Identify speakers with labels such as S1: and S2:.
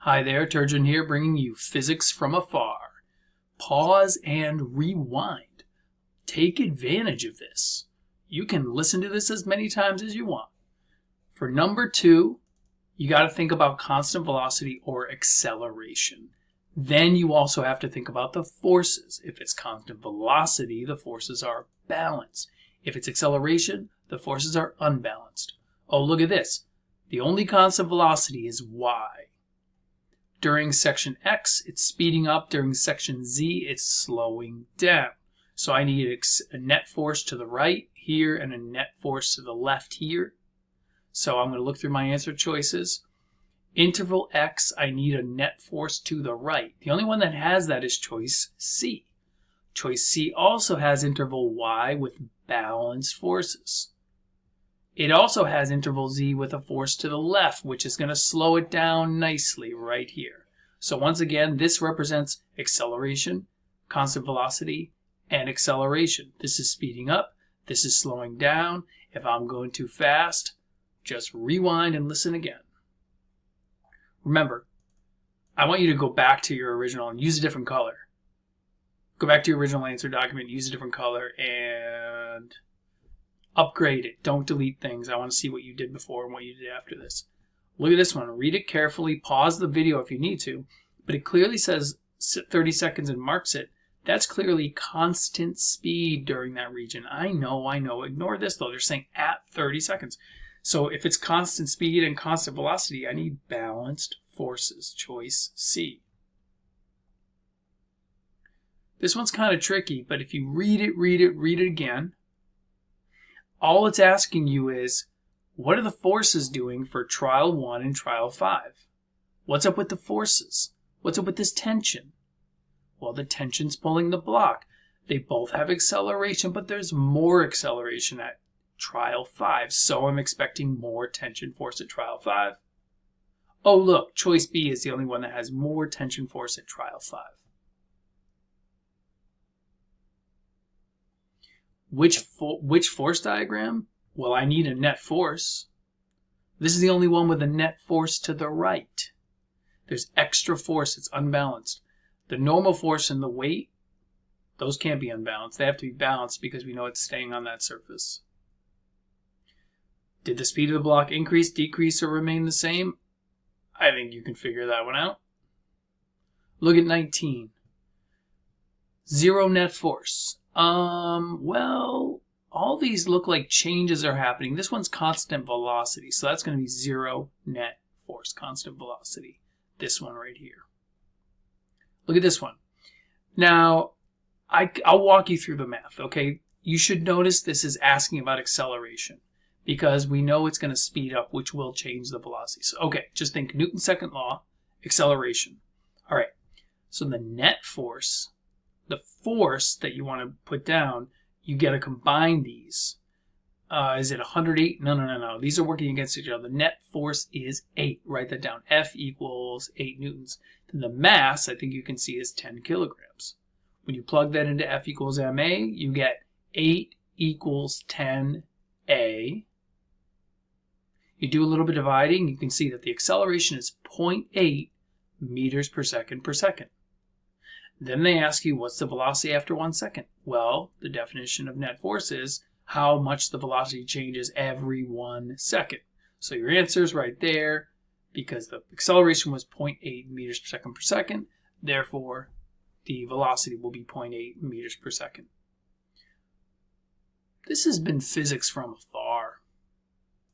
S1: Hi there, Turgeon here, bringing you physics from afar. Pause and rewind. Take advantage of this. You can listen to this as many times as you want. For number 2, you got to think about constant velocity or acceleration. Then you also have to think about the forces. If it's constant velocity, the forces are balanced. If it's acceleration, the forces are unbalanced. Oh, look at this. The only constant velocity is y. During section X, it's speeding up. During section Z, it's slowing down. So I need a net force to the right here and a net force to the left here. So I'm going to look through my answer choices. Interval X, I need a net force to the right. The only one that has that is choice C. Choice C also has interval Y with balanced forces. It also has interval Z with a force to the left, which is going to slow it down nicely right here. So once again, this represents acceleration, constant velocity, and acceleration. This is speeding up. This is slowing down. If I'm going too fast, just rewind and listen again. Remember, I want you to go back to your original and use a different color. Go back to your original answer document, use a different color, and upgrade it. Don't delete things. I want to see what you did before and what you did after this. Look at this one. Read it carefully. Pause the video if you need to. But it clearly says 30 seconds and marks it. That's clearly constant speed during that region. I know. Ignore this though. They're saying at 30 seconds. So if it's constant speed and constant velocity, I need balanced forces. Choice C. This one's kind of tricky, but if you read it again, all it's asking you is, what are the forces doing for trial 1 and trial 5? What's up with the forces? What's up with this tension? Well, the tension's pulling the block. They both have acceleration, but there's more acceleration at trial 5, so I'm expecting more tension force at trial 5. Oh, look, choice B is the only one that has more tension force at trial 5. Which force diagram? Well, I need a net force. This is the only one with a net force to the right. There's extra force. It's unbalanced. The normal force and the weight, those can't be unbalanced. They have to be balanced because we know it's staying on that surface. Did the speed of the block increase, decrease, or remain the same? I think you can figure that one out. Look at 19. Zero net force. Well, all these look like changes are happening. This one's constant velocity, so that's going to be zero net force, constant velocity. This one right here. Look at this one. Now, I'll walk you through the math, okay? You should notice this is asking about acceleration because we know it's going to speed up, which will change the velocity. So, okay, just think Newton's second law, acceleration. All right, so the net force, the force that you want to put down, you got to combine these. Is it 108? No. These are working against each other. The net force is 8. Write that down. F equals 8 newtons. Then the mass, I think you can see, is 10 kilograms. When you plug that into F equals ma, you get 8 equals 10a. You do a little bit of dividing, you can see that the acceleration is 0.8 meters per second per second. Then they ask you, what's the velocity after 1 second? Well, the definition of net force is how much the velocity changes every 1 second. So your answer is right there because the acceleration was 0.8 meters per second. Therefore, the velocity will be 0.8 meters per second. This has been physics from afar.